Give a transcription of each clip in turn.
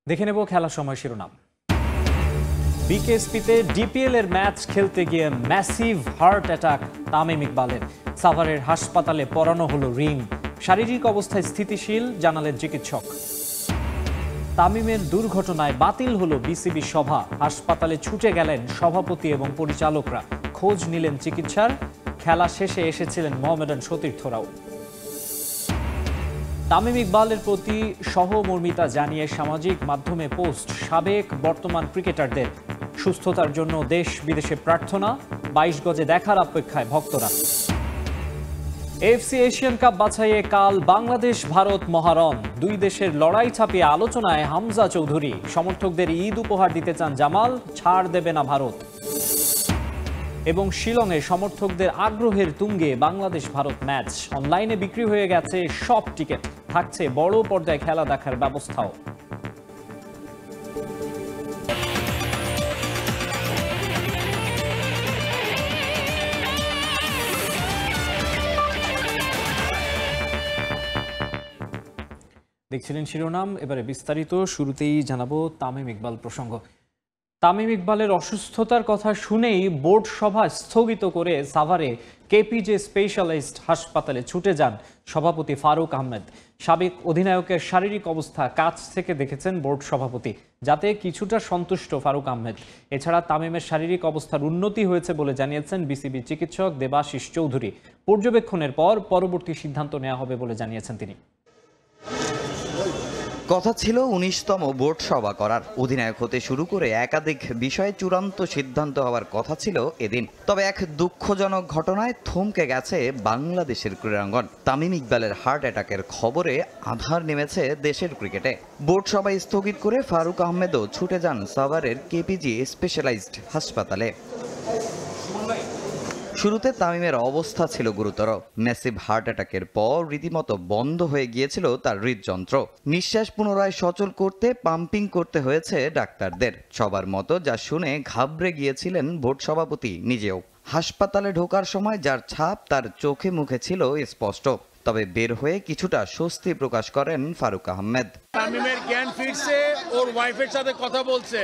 দেখে নেব খেলার সময় শিরোনাম। বিকেএসপিতে ডিপিএল এর ম্যাচ খেলতে গিয়ে ম্যাসিভ হার্ট অ্যাটাক তামিম ইকবালের। সাভারের হাসপাতালে পরানো হলো রিং। শারীরিক অবস্থায় স্থিতিশীল জানালেন চিকিৎসক। তামিমের দুর্ঘটনায় বাতিল হলো বিসিবি সভা। হাসপাতালে ছুটে গেলেন সভাপতি এবং পরিচালকরা। খোঁজ নিলেন চিকিৎসার। খেলা শেষে এসেছিলেন মোহামেডান সতীর্থরাও। তামিম ইকবালের প্রতি সহমর্মিতা জানিয়ে সামাজিক মাধ্যমে পোস্ট সাবেক বর্তমান ক্রিকেটারদের। সুস্থতার জন্য দেশ বিদেশে প্রার্থনা। 22 গজে দেখার অপেক্ষায় ভক্তরা। এএফসি এশিয়ান কাপ বাছাইয়ে কাল বাংলাদেশ ভারত মহারণ। দুই দেশের লড়াই ছাপিয়ে আলোচনায় হামজা চৌধুরী। সমর্থকদের ঈদ উপহার দিতে চান জামাল, ছাড় দেবে না ভারত। এবং শিলংয়ে সমর্থকদের আগ্রহের তুঙ্গে বাংলাদেশ ভারত ম্যাচ। অনলাইনে বিক্রি হয়ে গেছে সব টিকিট। থাকছে বড় পর্দায় খেলা দেখার ব্যবস্থাও। দেখছিলেন শিরোনাম, এবারে বিস্তারিত। শুরুতেই জানাবো তামিম ইকবাল প্রসঙ্গ। তামিম ইকবালের অসুস্থতার কথা শুনেই বোর্ড সভা স্থগিত করে সাভারে কেপিজে স্পেশালাইজড হাসপাতালে ছুটে যান সভাপতি ফারুক আহমেদ। সাবেক অধিনায়কের শারীরিক অবস্থা কাছ থেকে দেখেছেন বোর্ড সভাপতি, যাতে কিছুটা সন্তুষ্ট ফারুক আহমেদ। এছাড়া তামিমের শারীরিক অবস্থার উন্নতি হয়েছে বলে জানিয়েছেন বিসিবি চিকিৎসক দেবাশিস চৌধুরী। পর্যবেক্ষণের পর পরবর্তী সিদ্ধান্ত নেওয়া হবে বলে জানিয়েছেন তিনি। কথা ছিল 19তম বোর্ড সভা করার। অধিনায়ক হতে শুরু করে একাধিক বিষয়ে চূড়ান্ত সিদ্ধান্ত হওয়ার কথা ছিল এদিন। তবে এক দুঃখজনক ঘটনায় থমকে গেছে বাংলাদেশের ক্রীড়াঙ্গন। তামিম ইকবালের হার্ট অ্যাটাকের খবরে আঁধার নেমেছে দেশের ক্রিকেটে। বোর্ড সভা স্থগিত করে ফারুক আহমেদও ছুটে যান সাভারের কেপিজি স্পেশালাইজড হাসপাতালে। শুরুতে তামিমের অবস্থা ছিল গুরুতর। ম্যাসিভ হার্ট অ্যাটাকের পর রীতিমতো বন্ধ হয়ে গিয়েছিল তার হৃদযন্ত্র। নিঃশ্বাস পুনরায় সচল করতে পাম্পিং করতে হয়েছে ডাক্তারদের। সবার মতো যা শুনে ঘাবড়ে গিয়েছিলেন বোর্ড সভাপতি নিজেও। হাসপাতালে ঢোকার সময় যার ছাপ তার চোখে মুখে ছিল স্পষ্ট। তবে বের হয়ে কিছুটা স্বস্তি প্রকাশ করেন ফারুক আহমেদ। তামিমের জ্ঞান ফিরছে, ওর ওয়াইফের সাথে কথা বলছে,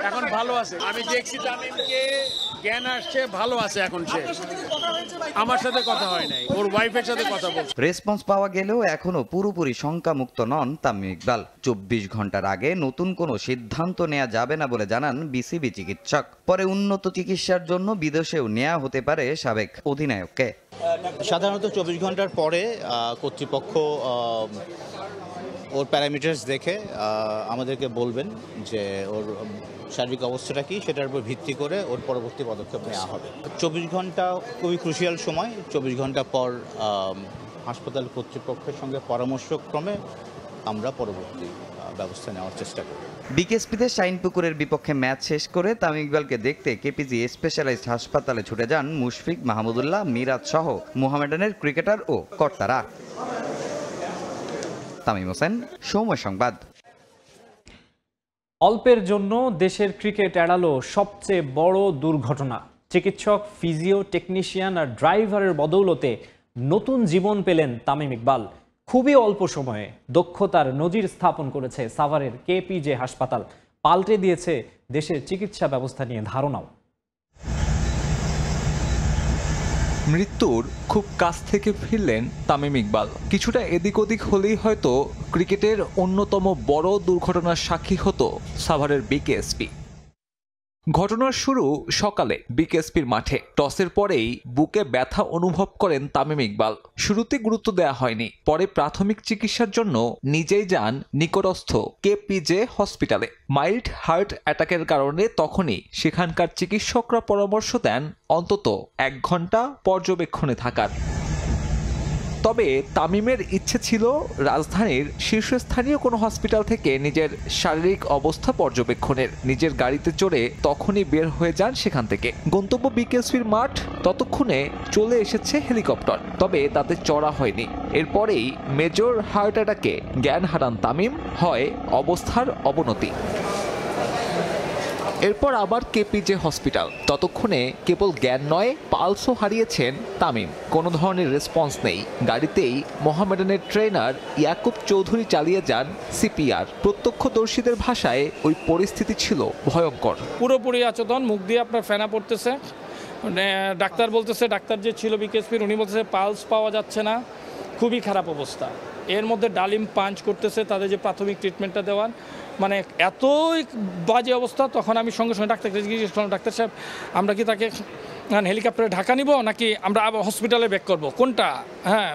এখন ভালো আছে। আমি দেখছি তামিমকে জ্ঞান আসছে, ভালো আছে এখন। সে আমার সাথে কথা হয় নাই, ওর ওয়াইফের সাথে কথা বলছে। রেসপন্স পাওয়া গেলেও এখনো পুরোপুরি শঙ্কামুক্ত নন তামিম ইকবাল। 24 ঘন্টার আগে নতুন কোনো সিদ্ধান্ত নেওয়া যাবে না বলে জানান বিসিবি চিকিৎসক। পরে উন্নত চিকিৎসার জন্য বিদেশেও নেওয়া হতে পারে সাবেক অধিনায়ককে। সাধারণত 24 ঘন্টার পরে কর্তৃপক্ষ ওর প্যারামিটার্স দেখে আমাদেরকে বলবেন যে ওর শারীরিক অবস্থাটা কি, সেটার উপর ভিত্তি করে ওর পরবর্তী পদক্ষেপ নেওয়া হবে। 24 ঘন্টা খুবই ক্রুশিয়াল সময়। 24 ঘন্টা পর হাসপাতাল কর্তৃপক্ষের সঙ্গে পরামর্শক্রমে আমরা পরবর্তী ব্যবস্থা নেওয়ার চেষ্টা করি। বিকেএসপিতে শাইনপুকুরের বিপক্ষে ম্যাচ শেষ করে তামিম ইকবালকে দেখতে কেপিজি স্পেশালাইজড হাসপাতালে ছুটে যান মুশফিক, মাহমুদুল্লাহ, মিরাজ সহ মোহামেডানের ক্রিকেটার ও কর্তারা। তামিম হোসেন, সময় সংবাদ। অল্পের জন্য দেশের ক্রিকেট এড়ালো সবচেয়ে বড় দুর্ঘটনা। চিকিৎসক, ফিজিও, টেকনিশিয়ান আর ড্রাইভারের বদৌলতে নতুন জীবন পেলেন তামিম ইকবাল। খুবই অল্প সময়ে দক্ষতার নজির স্থাপন করেছে সাভারের কেপিজে হাসপাতাল। পাল্টে দিয়েছে দেশের চিকিৎসা ব্যবস্থা নিয়ে ধারণাও। মৃত্যুর খুব কাছ থেকে ফিরলেন তামিম ইকবাল। কিছুটা এদিক ওদিক হলেই হয়তো ক্রিকেটের অন্যতম বড় দুর্ঘটনার সাক্ষী হতো সাভারের বিকেএসপি। ঘটনার শুরু সকালে বিকেএসপির মাঠে। টসের পরেই বুকে ব্যথা অনুভব করেন তামিম ইকবাল। শুরুতে গুরুত্ব দেওয়া হয়নি। পরে প্রাথমিক চিকিৎসার জন্য নিজেই যান নিকটস্থ কেপিজে হসপিটালে। মাইল্ড হার্ট অ্যাটাকের কারণে তখনই সেখানকার চিকিৎসকরা পরামর্শ দেন অন্তত 1 ঘন্টা পর্যবেক্ষণে থাকার। তবে তামিমের ইচ্ছে ছিল রাজধানীর শীর্ষস্থানীয় কোনো হসপিটাল থেকে নিজের শারীরিক অবস্থা পর্যবেক্ষণের। নিজের গাড়িতে চড়ে তখনই বের হয়ে যান সেখান থেকে। গন্তব্য বিকেএসপির মাঠ। ততক্ষণে চলে এসেছে হেলিকপ্টার, তবে তাতে চড়া হয়নি। এরপরেই মেজর হার্ট অ্যাটাকে জ্ঞান হারান তামিম। হয় অবস্থার অবনতি। এরপর আবার কেপিজে হসপিটাল। ততক্ষণে কেবল জ্ঞান নয়, পালসও হারিয়েছেন তামিম। কোনো ধরনের রেসপন্স নেই। গাড়িতেই মোহামেডানের ট্রেনার ইয়াকুব চৌধুরী চালিয়ে যান সিপিআর। প্রত্যক্ষদর্শীদের ভাষায় ওই পরিস্থিতি ছিল ভয়ঙ্কর। পুরোপুরি অচেতন, মুখ দিয়ে আপনার ফেনা পড়তেছে। ডাক্তার বলতেছে, ডাক্তার যে ছিল বিকেএসপির উনি বলতেছে পালস পাওয়া যাচ্ছে না, খুবই খারাপ অবস্থা। এর মধ্যে ডালিম পাঞ্চ করতেছে, তাদের যে প্রাথমিক ট্রিটমেন্টটা দেওয়ার মানে এতই বাজে অবস্থা। তখন আমি সঙ্গে সঙ্গে ডাক্তারকে জিজ্ঞেস করলাম, ডাক্তার সাহেব আমরা কি তাকে হেলিকপ্টারে ঢাকা নিব নাকি আমরা আবার হসপিটালে ব্যাক করব, কোনটা? হ্যাঁ,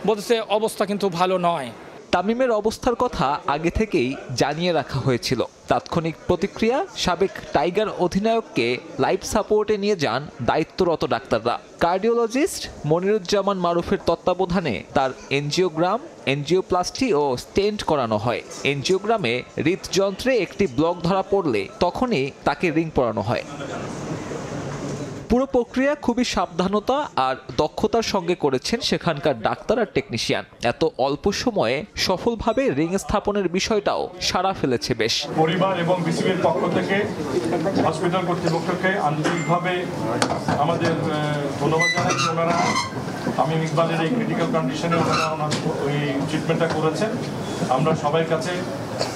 বলতেছে অবস্থা কিন্তু ভালো নয়। তামিমের অবস্থার কথা আগে থেকেই জানিয়ে রাখা হয়েছিল। তাৎক্ষণিক প্রতিক্রিয়া, সাবেক টাইগার অধিনায়ককে লাইফ সাপোর্টে নিয়ে যান দায়িত্বরত ডাক্তাররা। কার্ডিওলজিস্ট মনিরুজ্জামান মারুফের তত্ত্বাবধানে তার এনজিওগ্রাম, এনজিওপ্লাস্টি ও স্টেন্ট করানো হয়। এনজিওগ্রামে হৃদযন্ত্রে একটি ব্লক ধরা পড়লে তখনই তাকে রিং পরানো হয়। পুরো প্রক্রিয়া খুবই সাবধানতা আর দক্ষতার সঙ্গে করেছেন সেখানকার ডাক্তার আর টেকনিশিয়ান। এত অল্প সময়ে সফলভাবে রিং স্থাপনের বিষয়টাও সাড়া ফেলেছে বেশ। পরিবার এবং বিসিবির পক্ষ থেকে হসপিটাল কর্তৃপক্ষকে আন্তরিকভাবে আমাদের ধন্যবাদ জানাচ্ছি। ওনারা তামিম ইকবালের এই ক্রিটিক্যাল কন্ডিশনে ওনারা ওই ট্রিটমেন্টটা করেছেন। আমরা সবাই কাছে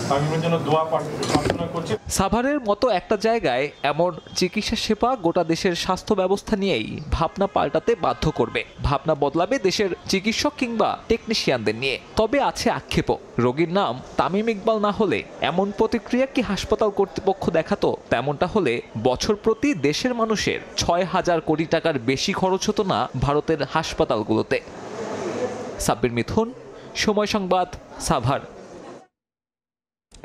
তামিমের জন্য দোয়া প্রার্থনা করছি। সাভারের মতো একটা জায়গায় এমন চিকিৎসা সেবা গোটা দেশের স্বাস্থ্য ব্যবস্থা নিয়েই ভাবনা পাল্টাতে বাধ্য করবে। ভাবনা বদলাবে দেশের চিকিৎসক কিংবা টেকনিশিয়ানদের নিয়ে। তবে আছে আক্ষেপও। রোগীর নাম তামিম ইকবাল না হলে এমন প্রতিক্রিয়া কি হাসপাতাল কর্তৃপক্ষ দেখাতো? তেমনটা হলে বছর প্রতি দেশের মানুষের ৬,০০০ কোটি টাকার বেশি খরচ হতো না ভারতের হাসপাতালগুলোতে। সাব্বির মিথুন, সময় সংবাদ, সাভার।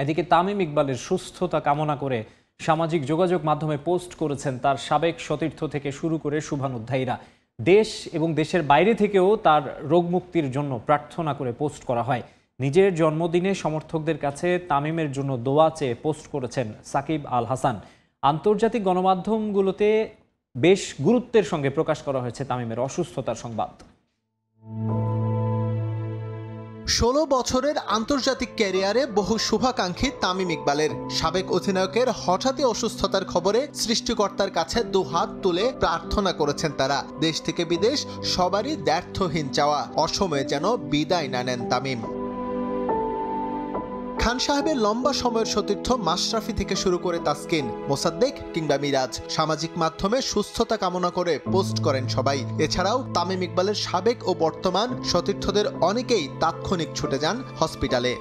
এদিকে তামিম ইকবালের সুস্থতা কামনা করে সামাজিক যোগাযোগ মাধ্যমে পোস্ট করেছেন তার সাবেক সতীর্থ থেকে শুরু করে শুভানুধ্যায়ীরা। দেশ এবং দেশের বাইরে থেকেও তার রোগ মুক্তির জন্য প্রার্থনা করে পোস্ট করা হয়। নিজের জন্মদিনে সমর্থকদের কাছে তামিমের জন্য দোয়া চেয়ে পোস্ট করেছেন সাকিব আল হাসান। আন্তর্জাতিক গণমাধ্যমগুলোতে বেশ গুরুত্বের সঙ্গে প্রকাশ করা হয়েছে তামিমের অসুস্থতার সংবাদ। ১৬ বছরের আন্তর্জাতিক ক্যারিয়ারে বহু শুভাকাঙ্ক্ষী তামিম ইকবালের সাবেক অধিনায়কের হঠাৎই অসুস্থতার খবরে সৃষ্টিকর্তার কাছে দুহাত তুলে প্রার্থনা করেছেন তারা। দেশ থেকে বিদেশ সবারই দ্ব্যর্থহীন চাওয়া, অসময়ে যেন বিদায় না নেন তামিম। খান সাহেবের লম্বা সময়ের সতীর্থ মাশরাফি থেকে শুরু করে তাসকিন, মোসাদ্দেক কিংবা মিরাজ সামাজিক মাধ্যমে সুস্থতা কামনা করে পোস্ট করেন সবাই। এছাড়াও তামিম ইকবালের সাবেক ও বর্তমান সতীর্থদের অনেকেই তাৎক্ষণিক ছুটে যান হসপিটালে।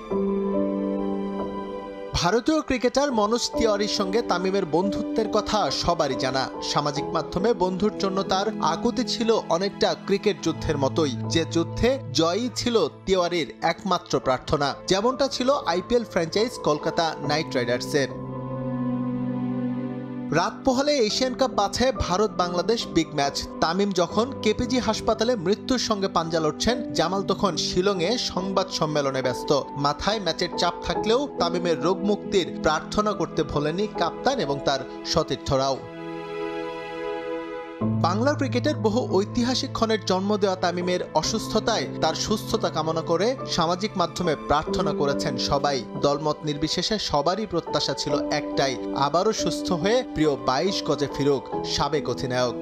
ভারতীয় ক্রিকেটার মনোজ তিওয়ারির সঙ্গে তামিমের বন্ধুত্বের কথা সবারই জানা। সামাজিক মাধ্যমে বন্ধুর জন্য তার আকুতি ছিল অনেকটা ক্রিকেট যুদ্ধের মতোই, যে যুদ্ধে জয়ই ছিল তিওয়ারির একমাত্র প্রার্থনা, যেমনটা ছিল আইপিএল ফ্র্যাঞ্চাইজ কলকাতা নাইট রাইডার্সের। রাত পোহালে এশিয়ান কাপ বাছে ভারত বাংলাদেশ বিগ ম্যাচ। তামিম যখন কেপিজি হাসপাতালে মৃত্যুর সঙ্গে পাঞ্জা লড়ছেন, জামাল তখন শিলংয়ে সংবাদ সম্মেলনে ব্যস্ত। মাথায় ম্যাচের চাপ থাকলেও তামিমের রোগ মুক্তির প্রার্থনা করতে ভোলেনি কাপ্তান এবং তার সতীর্থরাও। বাংলা ক্রিকেটের বহু ঐতিহাসিক ক্ষণের জন্ম দেওয়া তামিমের অসুস্থতায় তার সুস্থতা কামনা করে সামাজিক মাধ্যমে প্রার্থনা করেছেন সবাই। দলমত নির্বিশেষে সবারই প্রত্যাশা ছিল একটাই, আবারও সুস্থ হয়ে প্রিয় ২২ গজে ফিরুক সাবেক অধিনায়ক।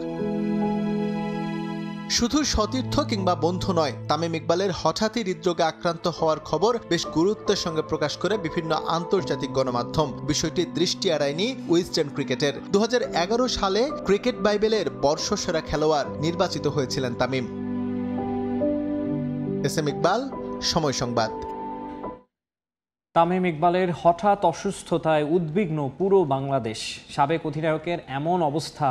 শুধু সতীর্থ কিংবা বন্ধু নয়, তামিম ইকবালের হঠাৎই হৃদরোগে আক্রান্ত হওয়ার খবর বেশ গুরুত্বের সঙ্গে প্রকাশ করে বিভিন্ন আন্তর্জাতিক গণমাধ্যম। বিষয়টি দৃষ্টি এড়ায়নি ওয়েস্টার্ন ক্রিকেটের। ২০১১ সালে ক্রিকেট বাইবেলের বর্ষসেরা খেলোয়াড় নির্বাচিত হয়েছিলেন তামিম। এস এম ইকবাল, সময় সংবাদ। তামিম ইকবালের হঠাৎ অসুস্থতায় উদ্বিগ্ন পুরো বাংলাদেশ। সাবেক অধিনায়কের এমন অবস্থা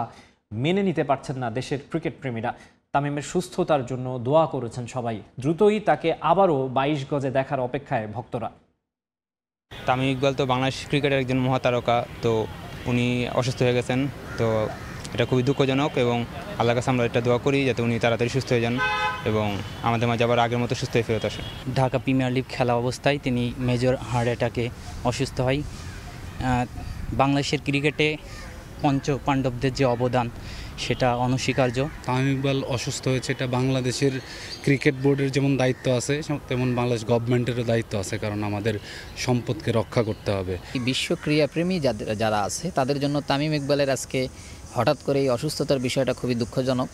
মেনে নিতে পারছেন না দেশের ক্রিকেট প্রেমীরা। তামিমের সুস্থতার জন্য দোয়া করেছেন সবাই। দ্রুতই তাকে আবারও ২২ গজে দেখার অপেক্ষায় ভক্তরা। তামিম ইকবাল তো বাংলাদেশ ক্রিকেটের একজন মহাতারকা, তো উনি অসুস্থ হয়ে গেছেন, তো এটা খুবই দুঃখজনক এবং আল্লাহর কাছে আমরা এটা দোয়া করি যাতে উনি তাড়াতাড়ি সুস্থ হয়ে যান এবং আমাদের মাঝে আবার আগের মতো সুস্থ হয়ে ফেরত আসেন। ঢাকা প্রিমিয়ার লিগ খেলা অবস্থায় তিনি মেজর হার্ট অ্যাটাকে অসুস্থ হয়। বাংলাদেশের ক্রিকেটে পঞ্চ পাণ্ডবদের যে অবদান সেটা অনস্বীকার্য। তামিম ইকবাল অসুস্থ হয়েছে, এটা বাংলাদেশের ক্রিকেট বোর্ডের যেমন দায়িত্ব আছে তেমন বাংলাদেশ গভর্নমেন্টেরও দায়িত্ব আছে, কারণ আমাদের সম্পদকে রক্ষা করতে হবে। বিশ্ব ক্রীড়াপ্রেমী যারা আছে তাদের জন্য তামিম ইকবালের আজকে হঠাৎ করে এই অসুস্থতার বিষয়টা খুবই দুঃখজনক,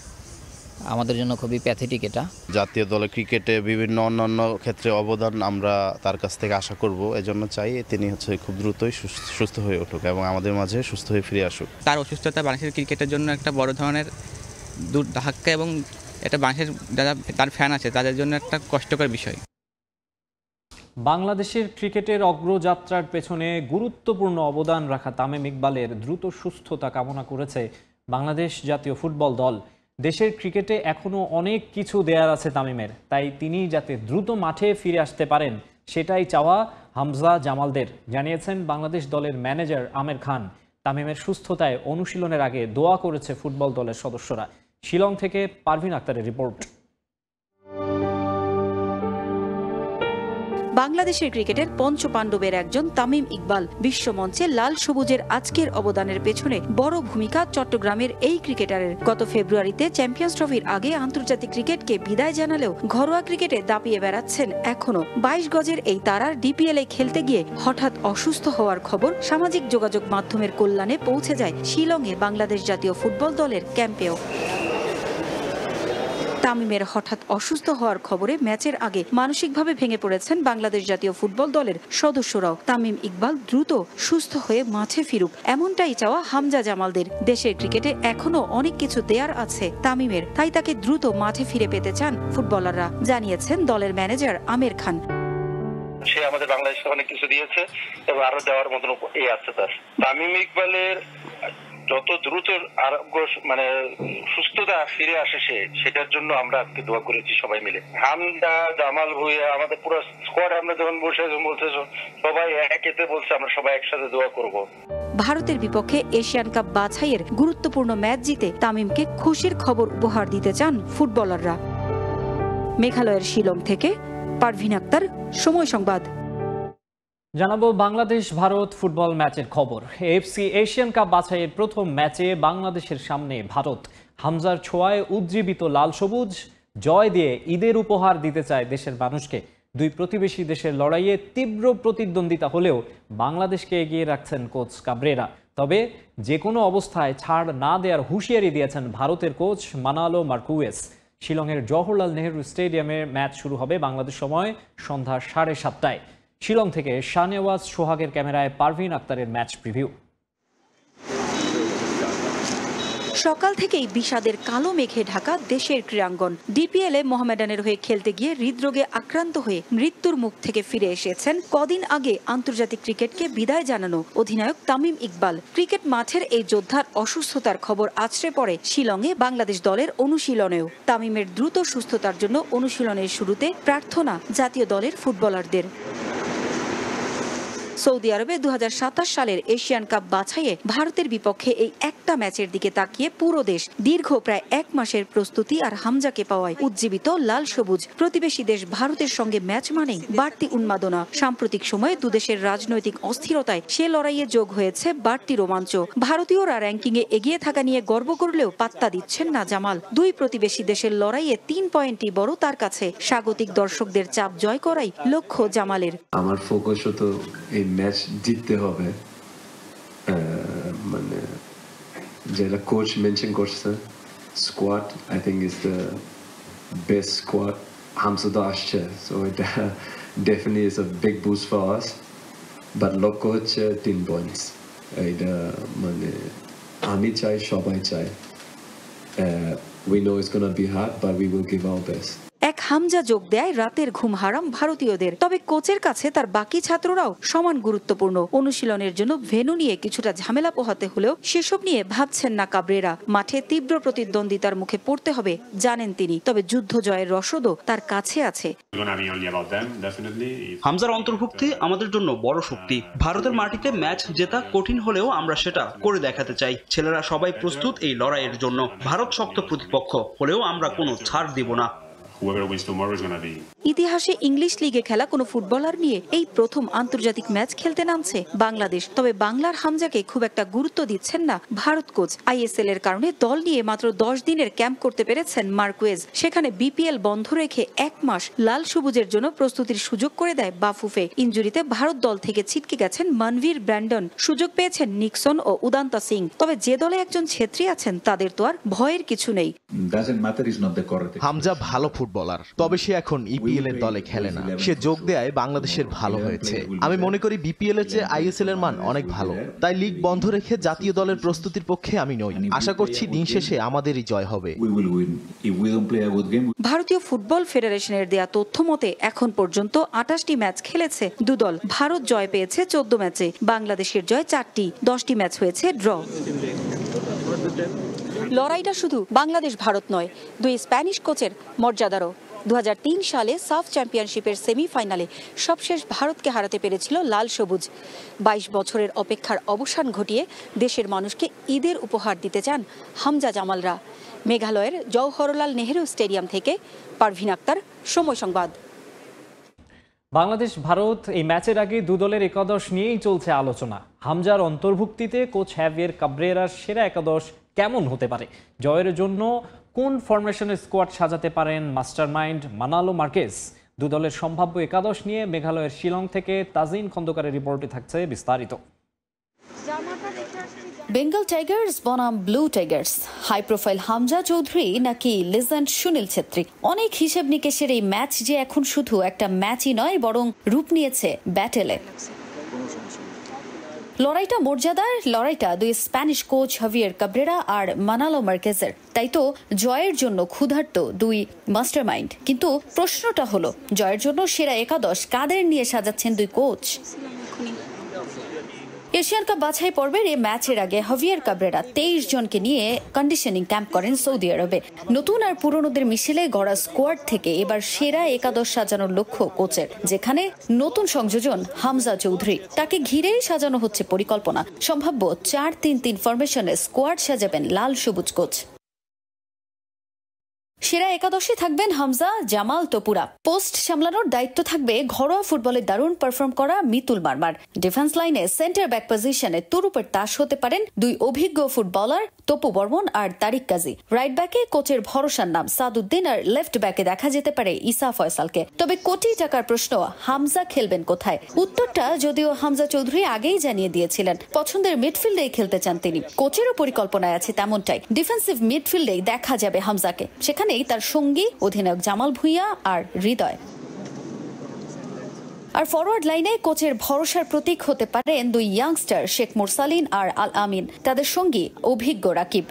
আমাদের জন্য খুবই প্যাথেটিক। এটা জাতীয় দলে ক্রিকেটে বিভিন্ন অন্যান্য ক্ষেত্রে অবদান আমরা তার কাছ থেকে আশা করব, এজন্য চাই তিনি খুব দ্রুতই সুস্থ হয়ে উঠুক এবং আমাদের মাঝে সুস্থ হয়ে ফিরে আসুক। তার অসুস্থতা বাংলাদেশের ক্রিকেটের জন্য একটা বড় ধরনের ধাক্কা এবং এটা বাংলাদেশের যারা তার ফ্যান আছে তাদের জন্য একটা কষ্টকর বিষয়। বাংলাদেশের ক্রিকেটের অগ্রযাত্রার পেছনে গুরুত্বপূর্ণ অবদান রাখা তামিম ইকবালের দ্রুত সুস্থতা কামনা করেছে বাংলাদেশ জাতীয় ফুটবল দল। দেশের ক্রিকেটে এখনও অনেক কিছু দেয়ার আছে তামিমের, তাই তিনি যাতে দ্রুত মাঠে ফিরে আসতে পারেন সেটাই চাওয়া হামজা জামালদের, জানিয়েছেন বাংলাদেশ দলের ম্যানেজার আমের খান। তামিমের সুস্থতায় অনুশীলনের আগে দোয়া করেছে ফুটবল দলের সদস্যরা। শিলং থেকে পারভিন আক্তারের রিপোর্ট। বাংলাদেশের ক্রিকেটের পঞ্চপাণ্ডবের একজন তামিম ইকবাল বিশ্বমঞ্চে লাল সবুজের আজকের অবদানের পেছনে বড় ভূমিকা চট্টগ্রামের এই ক্রিকেটারের। গত ফেব্রুয়ারিতে চ্যাম্পিয়ন্স ট্রফির আগে আন্তর্জাতিক ক্রিকেটকে বিদায় জানালেও ঘরোয়া ক্রিকেটে দাপিয়ে বেড়াচ্ছেন এখনো। 22 গজের এই তারার ডিপিএলে খেলতে গিয়ে হঠাৎ অসুস্থ হওয়ার খবর সামাজিক যোগাযোগ মাধ্যমের কল্যাণে পৌঁছে যায় শিলংয়ে বাংলাদেশ জাতীয় ফুটবল দলের ক্যাম্পেও। তামিমের হঠাৎ অসুস্থ হওয়ার খবরে ম্যাচের আগে মানসিকভাবে ভেঙে পড়েছেন বাংলাদেশ জাতীয় ফুটবল দলের সদস্যরাও। তামিম ইকবাল দ্রুত সুস্থ হয়ে মাঠে ফিরুক, এমনটাই চাওয়া হামজা জামালদের। দেশের ক্রিকেটে এখনো অনেক কিছু দেয়ার আছে তামিমের, তাই তাকে দ্রুত মাঠে ফিরে পেতে চান ফুটবলাররা, জানিয়েছেন দলের ম্যানেজার আমের খান। সে আমাদের বাংলাদেশে অনেক কিছু দিয়েছে এবং আরো দেওয়ার মতন আছে তার। তামিম ইকবালের যত দ্রুত আরোগ্য সুস্থতা ফিরে আসে সেটার জন্য আমরা আজকে দোয়া করেছি সবাই মিলে। হামদা জামাল ভুইয়া আমাদের পুরো স্কোয়াড আমরা যখন বসে বলছে সবাই একেতে বলছে আমরা সবাই একসাথে দোয়া করব। ভারতের বিপক্ষে এশিয়ান কাপ বাছাইয়ের গুরুত্বপূর্ণ ম্যাচ জিতে তামিমকে খুশির খবর উপহার দিতে চান ফুটবলাররা। মেঘালয়ের শিলং থেকে পারভিন আক্তার, সময় সংবাদ। জানাবো বাংলাদেশ ভারত ফুটবল ম্যাচের খবর। এএফসি এশিয়ান কাপ বাছাইয়ের প্রথম ম্যাচে বাংলাদেশের সামনে ভারত। হামজার ছোঁয়ায় উজ্জীবিত লাল সবুজ জয় দিয়ে ঈদের উপহার দিতে চায় দেশের মানুষকে। দুই প্রতিবেশী দেশের লড়াইয়ে তীব্র প্রতিদ্বন্দ্বিতা হলেও বাংলাদেশকে এগিয়ে রাখছেন কোচ কাবরেরা। তবে যে কোনো অবস্থায় ছাড় না দেওয়ার হুঁশিয়ারি দিয়েছেন ভারতের কোচ মানালো মার্কুয়েস। শিলংয়ের জওহরলাল নেহরু স্টেডিয়ামে ম্যাচ শুরু হবে বাংলাদেশ সময় সন্ধ্যা 7:30টায়। শিলং থেকে শাহনেওয়াজ সোহাগের ক্যামেরায় পারভিন আক্তারের ম্যাচ প্রিভিউ। সকাল থেকেই বিষাদের কালো মেঘে ঢাকা দেশের ক্রীড়াঙ্গন। ডিপিএলে মোহামেডানের হয়ে খেলতে গিয়ে হৃদরোগে আক্রান্ত হয়ে মৃত্যুর মুখ থেকে ফিরে এসেছেন কদিন আগে আন্তর্জাতিক ক্রিকেটকে বিদায় জানানো অধিনায়ক তামিম ইকবাল। ক্রিকেট মাঠের এই যোদ্ধার অসুস্থতার খবর আছড়ে পড়ে শিলংয়ে বাংলাদেশ দলের অনুশীলনেও। তামিমের দ্রুত সুস্থতার জন্য অনুশীলনের শুরুতে প্রার্থনা জাতীয় দলের ফুটবলারদের। সৌদি আরবে 2027 সালের এশিয়ান কাপ বাছাইয়ে ভারতের বিপক্ষে এই একটা ম্যাচের দিকে তাকিয়ে পুরো দেশ দীর্ঘ প্রায় 1 মাসের প্রস্তুতি আর হামজাকে পাওয়ায় উজ্জীবিত লাল সবুজ। প্রতিবেশী দেশ ভারতের সঙ্গে ম্যাচ মানেই বাড়তি উন্মাদনা। সাম্প্রতিক সময়ে দুদেশের রাজনৈতিক অস্থিরতায় সে লড়াইয়ে যোগ হয়েছে বাড়তি রোমাঞ্চ। ভারতীয়রা র্যাঙ্কিংয়ে এগিয়ে থাকা নিয়ে গর্ব করলেও পাত্তা দিচ্ছেন না জামাল। দুই প্রতিবেশী দেশের লড়াইয়ে 3 পয়েন্টই বড় তার কাছে। স্বাগতিক দর্শকদের চাপ জয় করাই লক্ষ্য জামালের। আমার ফোকাস হতো এই ম্যাচ জিততে হবে, মানে যেটা কোচ মেনশন করছে squad I think is the best squad. Hamza তো আসছে, সো এটা definitely is a big boost for us, but লক্ষ্য হচ্ছে 3 পয়েন্টস। এইটা মানে আমি চাই, সবাই চাই। We know it's gonna be hard, but we will give our best. এক হামজা যোগ দেয় রাতের ঘুম হারাম ভারতীয়দের। তবে কোচের কাছে তার বাকি ছাত্ররাও সমান গুরুত্বপূর্ণ। অনুশীলনের জন্য ভেন্যু নিয়ে কিছুটা ঝামেলা পোহাতে হলেও সেসব নিয়ে ভাবছেন না কাবরেরা। মাঠে তীব্র প্রতিদ্বন্দ্বিতার মুখে পড়তে হবে জানেন তিনি, তবে যুদ্ধ জয়ের রসদও তার কাছে আছে। হামজার অন্তর্ভুক্তি আমাদের জন্য বড় শক্তি। ভারতের মাটিতে ম্যাচ জেতা কঠিন হলেও আমরা সেটা করে দেখাতে চাই। ছেলেরা সবাই প্রস্তুত এই লড়াইয়ের জন্য। ভারত শক্ত প্রতিপক্ষ হলেও আমরা কোনো ছাড় দিব না। whoever wins tomorrow is going to be. ইতিহাসে ইংলিশ লিগে খেলা কোনো ফুটবলার নিয়ে এই প্রথম আন্তর্জাতিক ম্যাচ খেলতে নামছে বাংলাদেশ। তবে বাংলার হামজাকে খুব একটা গুরুত্ব দিচ্ছেন না ভারত কোচ। আইএসএল এর কারণে দল নিয়ে মাত্র 10 দিনের ক্যাম্প করতে পেরেছেন মার্কুয়েজ। সেখানে বিপিএল বন্ধ রেখে 1 মাস লাল সবুজের জন্য প্রস্তুতির সুযোগ করে দেয় বাফুফে। ইনজুরিতে ভারত দল থেকে ছিটকে গেছেন মনভীর ব্র্যান্ডন, সুযোগ পেয়েছেন নিক্সন ও উদান্তা সিং। তবে যে দলে একজন ছেত্রী আছেন তাদের তো আর ভয়ের কিছু নেই। হামজা ভালো ফুটবলার, তবে সে এখন ইপিএল এর দলে খেলে না। সে যোগ দেয় বাংলাদেশের ভালো হয়েছে। আমি মনে করি বিপিএল এর চেয়ে আইএসএল এর মান অনেক ভালো। তাই লিগ বন্ধ রেখে জাতীয় দলের প্রস্তুতির পক্ষে আমি নই। আশা করছি দিন শেষে আমাদেরই জয় হবে। ভারতীয় ফুটবল ফেডারেশনের দেয়া তথ্য মতে এখন পর্যন্ত 28টি ম্যাচ খেলেছে দুদল। ভারত জয় পেয়েছে 14 ম্যাচে, বাংলাদেশের জয় 4টি, 10টি ম্যাচ হয়েছে ড্র। লড়াইটা শুধু বাংলাদেশ ভারত নয়, দুই স্প্যানিশ কোচের মর্যাদারও। 2003 সালে সাফ চ্যাম্পিয়নশিপের সেমিফাইনালে সবশেষ ভারতকে হারাতে পেরেছিল লাল সবুজ। 22 বছরের অপেক্ষার অবসান ঘটিয়ে দেশের মানুষকে ঈদের উপহার দিতে চান হামজা জামালরা। মেঘালয়ের জওহরলাল নেহেরু স্টেডিয়াম থেকে পারভিন আক্তার, সময় সংবাদ। বাংলাদেশ ভারত এই ম্যাচের আগে দু দলের একাদশ নিয়েই চলছে আলোচনা। হামজার অন্তর্ভুক্তিতে কোচ হ্যাভিয়ার কাব্রেরার সেরা একাদশ কেমন হতে পারে? জয়ের জন্য কোন ফরমেশনের স্কোয়াড সাজাতে পারেন মাস্টারমাইন্ড মানালো মার্কেজ? দু দলের সম্ভাব্য একাদশ নিয়ে মেঘালয়ের শিলং থেকে তাজিন খন্দকারের রিপোর্টে থাকছে বিস্তারিত। বেঙ্গল টাইগার্স বনাম Blue Tigers, high profile Hamza Chowdhury নাকি লেজেন্ড সুনীল ছেত্রী? অনেক হিসেব নিকেশের এই ম্যাচ যে এখন শুধু একটা ম্যাচই নয়, বরং রূপ নিয়েছে ব্যাটেলে। লড়াইটা মর্যাদার, লড়াইটা দুই স্প্যানিশ কোচ হাভিয়ার কাব্রেরা আর মানালো মার্কেজের। তাই তো জয়ের জন্য ক্ষুধার্ত দুই মাস্টারমাইন্ড। কিন্তু প্রশ্নটা হলো, জয়ের জন্য সেরা একাদশ কাদের নিয়ে সাজাচ্ছেন দুই কোচ? এশিয়ান কাপ বাছাই পর্বের এই ম্যাচের আগে হাভিয়ার কাব্রেরা 23 জনকে নিয়ে কন্ডিশনিং ক্যাম্প করেন সৌদি আরবে। নতুন আর পুরনোদের মিশেলে গড়া স্কোয়াড থেকে এবার সেরা একাদশ সাজানোর লক্ষ্য কোচের, যেখানে নতুন সংযোজন হামজা চৌধুরী। তাকে ঘিরেই সাজানো হচ্ছে পরিকল্পনা। সম্ভাব্য 4-3-3 ফরমেশনে স্কোয়াড সাজাবেন লাল সবুজ কোচ। সেরা একাদশে থাকবেন হামজা, জামাল, তপুরা। পোস্ট সামলানোর দায়িত্ব থাকবে ঘরোয়া ফুটবলে দারুণ পারফর্ম করা মিতুল মারমার। ডিফেন্স লাইনে সেন্টার ব্যাক পজিশনে তুরুপের তাস হতে পারেন দুই অভিজ্ঞ ফুটবলার তপু বর্মন আর তারিক কাজী। রাইট ব্যাকে কোচের ভরসার নাম সাদউদ্দিন, আর লেফট ব্যাকে দেখা যেতে পারে ইসা ফয়সালকে। তবে কোটি টাকার প্রশ্ন, হামজা খেলবেন কোথায়? উত্তরটা যদিও হামজা চৌধুরী আগেই জানিয়ে দিয়েছিলেন, পছন্দের মিডফিল্ডেই খেলতে চান তিনি। কোচেরও পরিকল্পনায় আছে তেমনটাই। ডিফেন্সিভ মিডফিল্ডেই দেখা যাবে হামজাকে। সেখানে তার সঙ্গী অধিনায়ক জামাল ভুঁইয়া আর হৃদয়। আর ফরওয়ার্ড লাইনে কোচের ভরসার প্রতীক হতে পারেন দুই ইয়াংস্টার শেখ মুরসালিন আর আল আমিন, তাদের সঙ্গী অভিজ্ঞ রাকিব।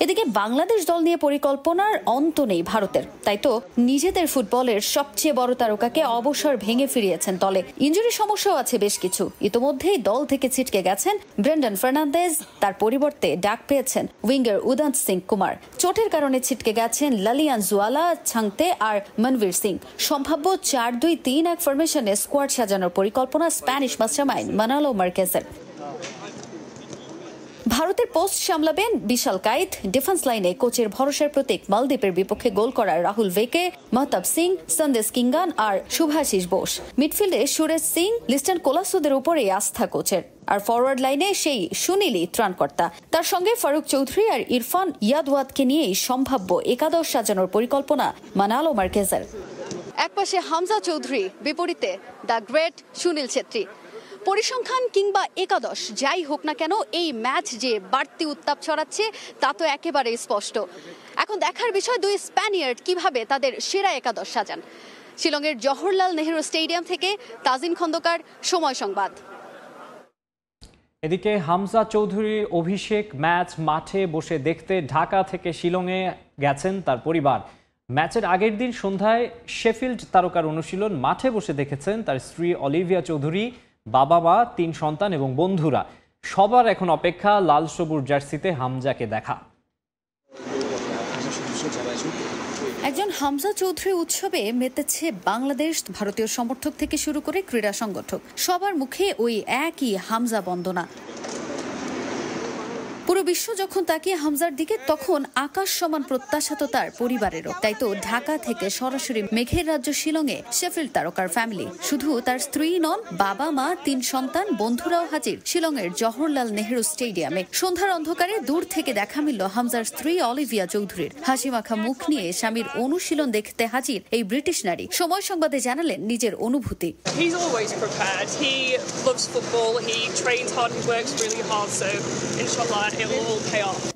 এদিকে বাংলাদেশ দল নিয়ে পরিকল্পনার অন্ত নেই ভারতের। তাই তো নিজেদের ফুটবলের সবচেয়ে বড় তারকাকে অবসর ভেঙে ফিরিয়েছেন দলে। ইনজুরি সমস্যাও আছে বেশ কিছু। ইতোমধ্যেই দল থেকে ছিটকে গেছেন ব্রেন্ডন ফার্নান্দেজ, তার পরিবর্তে ডাক পেয়েছেন উইঙ্গার উদান্ত সিং কুমার। চোটের কারণে ছিটকে গেছেন লালিয়ান জুয়ালা, ছাংতে আর মনভীর সিং। সম্ভাব্য 4-2-3-1 ফরমেশনে স্কোয়াড সাজানোর পরিকল্পনা স্প্যানিশ মাস্টারমাইন্ড মানালো মার্কেজের। ভারতের পোস্ট সামলাবেন বিশাল কাইত। ডিফেন্স লাইনে কোচের ভরসার প্রতীক মালদ্বীপের বিপক্ষে গোল করা রাহুল ভেকে, মহতাব সিং, সন্দেশ কিঙ্গান আর শুভাশিস বোস। মিডফিল্ডে সুরেশ সিং, লিস্টন কোলাসুদের উপরে আস্থা কোচের। আর ফরওয়ার্ড লাইনে সেই সুনীলই ত্রাণকর্তা। তার সঙ্গে ফারুক চৌধুরী আর ইরফান ইয়াদওয়াতকে নিয়েই সম্ভাব্য একাদশ সাজানোর পরিকল্পনা মানালো মার্কেজের। একপাশে হামজা চৌধুরী, বিপরীতে দ্য গ্রেট সুনীল ছেত্রী। পরিসংখ্যান কিংবা একাদশ যাই হোক না কেন, এই ম্যাচ যে বাড়তি উত্তাপ ছড়াচ্ছে তা তো একেবারে স্পষ্ট। এখন দেখার বিষয় দুই স্প্যানিয়ার্ড কিভাবে তাদের সেরা একাদশ সাজান। শিলংয়ের জওহরলাল নেহেরু স্টেডিয়াম থেকে তাজিন খন্দকার, সময় সংবাদ। এদিকে হামজা চৌধুরীর অভিষেক ম্যাচ মাঠে বসে দেখতে ঢাকা থেকে শিলংয়ে গেছেন তার পরিবার। ম্যাচের আগের দিন সন্ধ্যায় শেফিল্ড তারকার অনুশীলন মাঠে বসে দেখেছেন তার স্ত্রী অলিভিয়া চৌধুরী, বাবা মা, 3 সন্তান এবং বন্ধুরা। সবার এখন অপেক্ষা লাল সবুজ জার্সিতে হামজাকে দেখা। একজন হামজা চৌধুরী উৎসবে মেতেছে বাংলাদেশ, ভারতীয় সমর্থক থেকে শুরু করে ক্রীড়া সংগঠক। সবার মুখে ওই একই হামজা বন্দনা। পুরো বিশ্ব যখন তাকিয়ে হামজার দিকে, তখন আকাশ সমান প্রত্যাশা তো তার পরিবারেরও। তাই তো ঢাকা থেকে সরাসরি মেঘের রাজ্য শিলংয়ে শেফিল্ড তারকার ফ্যামিলি। শুধু তার স্ত্রী নন, বাবা মা, 3 সন্তান, বন্ধুরাও হাজির শিলংয়ের জওহরলাল নেহরু স্টেডিয়ামে। সন্ধ্যার অন্ধকারে দূর থেকে দেখা মিলল হামজার স্ত্রী অলিভিয়া চৌধুরীর। হাসিমাখা মুখ নিয়ে স্বামীর অনুশীলন দেখতে হাজির এই ব্রিটিশ নারী। সময় সংবাদে জানালেন নিজের অনুভূতি।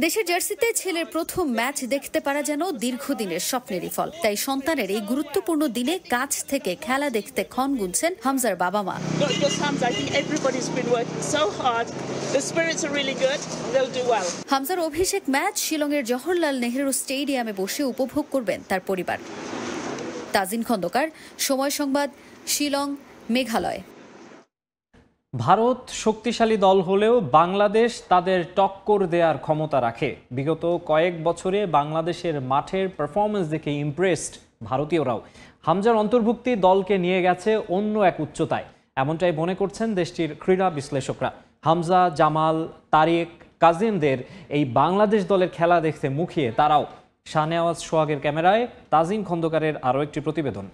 দেশের জার্সিতে ছেলের প্রথম ম্যাচ দেখতে পারা যেন দীর্ঘদিনের স্বপ্নেরই ফল। তাই সন্তানের এই গুরুত্বপূর্ণ দিনে কাছ থেকে খেলা দেখতে ক্ষণ গুনছেন হামজার বাবা মা। হামজার অভিষেক ম্যাচ শিলংয়ের জওহরলাল নেহরু স্টেডিয়ামে বসে উপভোগ করবেন তার পরিবার। তাজিন খন্দকার, সময় সংবাদ, শিলং, মেঘালয়। ভারত শক্তিশালী দল হলেও বাংলাদেশ তাদের টক্কর দেওয়ার ক্ষমতা রাখে। বিগত কয়েক বছরে বাংলাদেশের মাঠের পারফরমেন্স দেখে ইমপ্রেসড ভারতীয়রাও। হামজার অন্তর্ভুক্তি দলকে নিয়ে গেছে অন্য এক উচ্চতায়, এমনটাই মনে করছেন দেশটির ক্রীড়া বিশ্লেষকরা। হামজা, জামাল, তারিক, কাজিমদের এই বাংলাদেশ দলের খেলা দেখতে মুখিয়ে তারাও। শাহনেওয়াজ সোহাগের ক্যামেরায় তাজিন খন্দকারের আরও একটি প্রতিবেদন।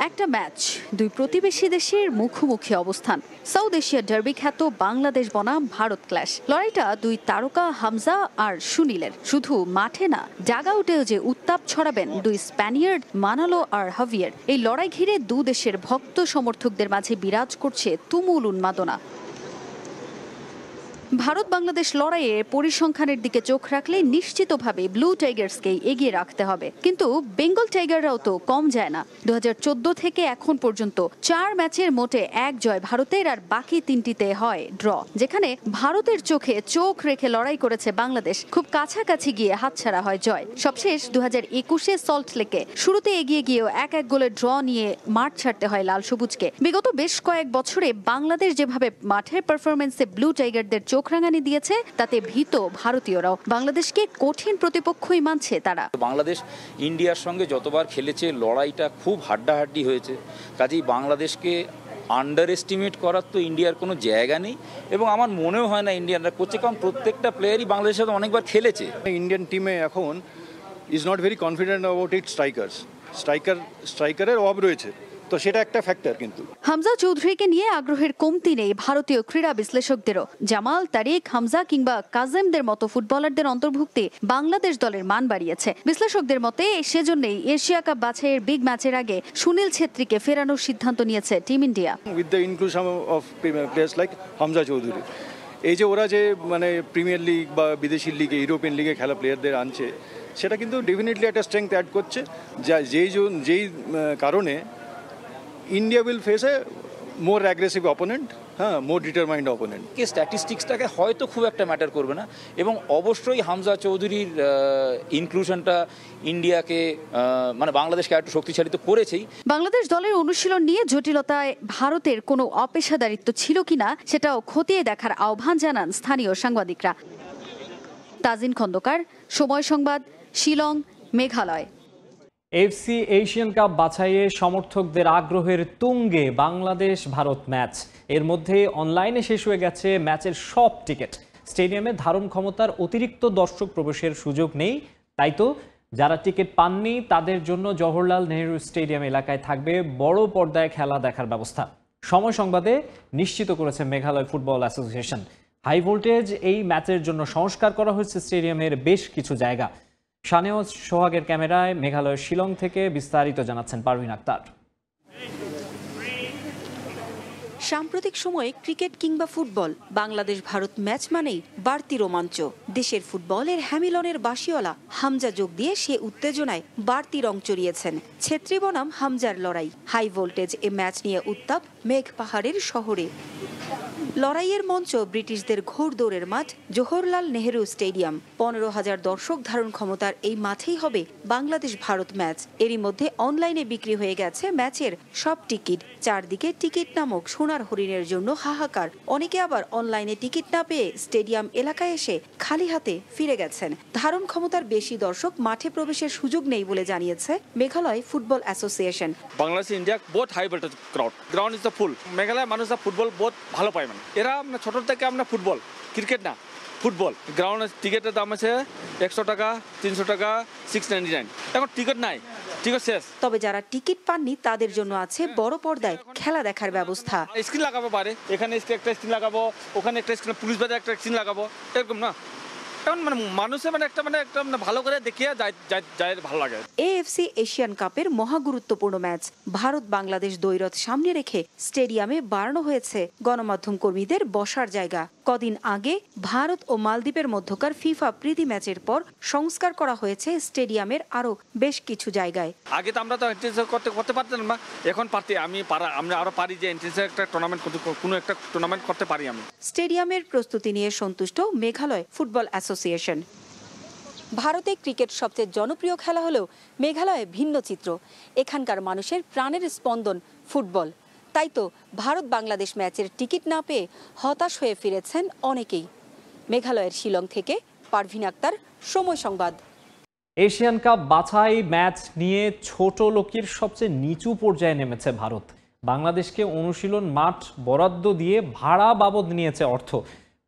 একটা ম্যাচ, 2 প্রতিবেশী দেশের মুখোমুখি অবস্থান। সাউথ এশিয়ার ডার্বি খ্যাত বাংলাদেশ বনাম ভারত ক্ল্যাশ। লড়াইটা 2 তারকা হামজা আর সুনীলের। শুধু মাঠে না, ডাগআউটেও যে উত্তাপ ছড়াবেন 2 স্প্যানিয়ার্ড মানালো আর হাভিয়ের। এই লড়াই ঘিরে 2 দেশের ভক্ত সমর্থকদের মাঝে বিরাজ করছে তুমুল উন্মাদনা। ভারত বাংলাদেশ লড়াইয়ে পরিসংখ্যানের দিকে চোখ রাখলে নিশ্চিতভাবে ব্লু টাইগার্সকেই এগিয়ে রাখতে হবে। কিন্তু বেঙ্গল টাইগাররাও তো কম যায় না। 2014 থেকে এখন পর্যন্ত 4 ম্যাচের মোটে 1 জয় ভারতের, আর বাকি 3টিতে হয় ড্র। যেখানে ভারতের চোখে চোখ রেখে লড়াই করেছে বাংলাদেশ, খুব কাছাকাছি গিয়ে হাতছাড়া হয় জয়। সবশেষ 2021-এ সল্ট লেকে শুরুতে এগিয়ে গিয়েও 1-1 গোলের ড্র নিয়ে মাঠ ছাড়তে হয় লাল সবুজকে। বিগত বেশ কয়েক বছরে বাংলাদেশ যেভাবে মাঠের পারফরমেন্সে ব্লু টাইগারদের চোখ রাঙানি দিয়েছে, তাতে ভীত ভারতীয়রাও। বাংলাদেশকে কঠিন প্রতিপক্ষই মানছে তারা। বাংলাদেশ ইন্ডিয়ার সঙ্গে যতবার খেলেছে লড়াইটা খুব হাড্ডাহাড্ডি হয়েছে। কাজেই বাংলাদেশকে আন্ডার এস্টিমেট করার তো ইন্ডিয়ার কোনো জায়গা নেই, এবং আমার মনেও হয় না ইন্ডিয়ানরা করছে, কারণ প্রত্যেকটা প্লেয়ারই বাংলাদেশের সাথে অনেকবার খেলেছে। ইন্ডিয়ান টিমে এখন is not very confident about it স্ট্রাইকারের অভাব রয়েছে, তো সেটা একটা ফ্যাক্টর। কিন্তু হামজা চৌধুরীকে নিয়ে আগ্রহের কমতি নেই ভারতীয় ক্রীড়া বিশ্লেষকদেরও। জামাল, তারিক, হামজা কিংবা কাজিমদের মতো ফুটবলারদের অন্তর্ভুক্তি বাংলাদেশ দলের মান বাড়িয়েছে। বিশ্লেষকদের মতে সেজন্যই এশিয়া কাপ বাছাইয়ের বিগ ম্যাচের আগে সুনীল ছেত্রীকে ফেরানোর সিদ্ধান্ত নিয়েছে team India. With the inclusion of players like Hamza Chowdhury, এই যে ওরা যে মানে প্রিমিয়ার লিগ বা বিদেশি লিগে, ইউরোপিয়ান লিগে খেলা প্লেয়ারদের আনছে, সেটা কিন্তু ডেফিনেটলি একটা স্ট্রেংথ অ্যাড করছে, যেই কারণে India will face a more aggressive opponent, more determined opponent. স্ট্যাটিস্টিক্সটাকে হয়তো খুব একটা ম্যাটার করবে না, এবং অবশ্যই হামজা চৌধুরীর ইনক্লুশনটা ইন্ডিয়াকে মানে বাংলাদেশকে একটু শক্তিশালী তো করেছেই। বাংলাদেশ দলের অনুশীলন নিয়ে জটিলতায় ভারতের কোনো অপেশাদারিত্ব ছিল কিনা সেটাও খতিয়ে দেখার আহ্বান জানান স্থানীয় সাংবাদিকরা। Tajin Khandakar, Somoy Sangbad, Shillong, Meghalaya. AFC Asian Cup বাছাইয়ে সমর্থকদের আগ্রহের তুঙ্গে বাংলাদেশ ভারত ম্যাচ। এর মধ্যে অনলাইনে শেষ হয়ে গেছে ম্যাচের সব টিকিট। স্টেডিয়ামে ধারণ ক্ষমতার অতিরিক্ত দর্শক প্রবেশের সুযোগ নেই, তাই তো যারা টিকিট পাননি তাদের জন্য জওহরলাল নেহরু স্টেডিয়াম এলাকায় থাকবে বড় পর্দায় খেলা দেখার ব্যবস্থা। সময় সংবাদে নিশ্চিত করেছে Meghalaya football association. High voltage এই ম্যাচের জন্য সংস্কার করা হয়েছে স্টেডিয়ামের বেশ কিছু জায়গা। শাহনেওয়াজ সোহাগের ক্যামেরায় মেঘালয়ের শিলং থেকে বিস্তারিত জানাচ্ছেন পারভিন আক্তার। সাম্প্রতিক সময়ে ক্রিকেট কিংবা ফুটবল, বাংলাদেশ ভারত ম্যাচ মানেই বাড়তি রোমাঞ্চ। দেশের ফুটবলের হ্যামিলনের বাসিওয়ালা হামজা যোগ দিয়ে সে উত্তেজনায় বাড়তি রং চড়িয়েছেন। ছেত্রী বনাম হামজার লড়াই। হাই ভোল্টেজ এ ম্যাচ নিয়ে উত্তাপ মেঘ পাহাড়ের শহরে। লড়াইয়ের মঞ্চ ব্রিটিশদের ঘোড়দৌড়ের মাঠ জওহরলাল নেহরু স্টেডিয়াম। 15,000 দর্শক ধারণ ক্ষমতার এই মাঠেই হবে বাংলাদেশ ভারত ম্যাচ। এরই মধ্যে অনলাইনে বিক্রি হয়ে গেছে ম্যাচের সব টিকিট। চারদিকে টিকিট নামক সোনার হরিণের জন্য হাহাকার। অনেকে আবার অনলাইনে টিকিট না পেয়ে স্টেডিয়াম এলাকায় এসে খালি হাতে ফিরে গেছেন। ধারণ ক্ষমতার বেশি দর্শক মাঠে প্রবেশের সুযোগ নেই বলে জানিয়েছে Meghalaya football association. Bangladesh India both high voltage crowd is the full. Meghalaya মানুষরা ফুটবল বহুত ভালো পায়, মানে এরা ছোট থেকে আমরা ফুটবল, ক্রিকেট না, ফুটবল গ্রাউন্ডের টিকিটের দাম আছে 100 টাকা, 300 টাকা, 699। এখন টিকিট নাই, টিকিট শেষ। তবে যারা টিকিট পাননি তাদের জন্য আছে বড় পর্দায় খেলা দেখার ব্যবস্থা। স্ক্রিন লাগাবো পারে, এখানে একটা স্ক্রিন লাগাবো, ওখানে একটা স্ক্রিন, পুলিশ বাজারে একটা স্ক্রিন লাগাবো, এরকম না। এখন মানুষে একটা ভালো করে দেখিয়ে যায় ভালো লাগে। এএফসি এশিয়ান কাপের মহা গুরুত্বপূর্ণ ম্যাচ ভারত বাংলাদেশ দ্বৈরথ সামনে রেখে স্টেডিয়ামে বাড়ানো হয়েছে গণমাধ্যম কর্মীদের বসার জায়গা। কদিন আগে ভারত ও মালদ্বীপের মধ্যকার ফিফা প্রীতি ম্যাচের পর সংস্কার করা হয়েছে স্টেডিয়ামের আরো বেশ কিছু জায়গায়। আগে তো আমরা তো এন্ট্রেন্স করতে পারতাম না, এখন আমরা আরো পারি যে এন্ট্রেন্সের একটা টুর্নামেন্ট, কোনো একটা টুর্নামেন্ট করতে পারি আমি। স্টেডিয়ামের প্রস্তুতি নিয়ে সন্তুষ্ট মেঘালয় ফুটবল অ্যাসোসিয়েশন। ভারতে ক্রিকেট সবচেয়ে জনপ্রিয় খেলা হলেও মেঘালয়ে ভিন্ন চিত্র। এখানকার মানুষের প্রাণের স্পন্দন ফুটবল। তাই তো ভারত বাংলাদেশ ম্যাচের টিকিট না পেয়ে হতাশ হয়ে ফিরেছেন অনেকেই। মেঘালয়ের শিলং থেকে পারভিন আক্তার, সময় সংবাদ। এশিয়ান কাপ বাছাই ম্যাচ নিয়ে ছোট লোকের সবচেয়ে নিচু পর্যায়ে নেমেছে ভারত। বাংলাদেশকে অনুশীলন মাঠ বরাদ্দ দিয়ে ভাড়া বাবদ নিয়েছে অর্থ।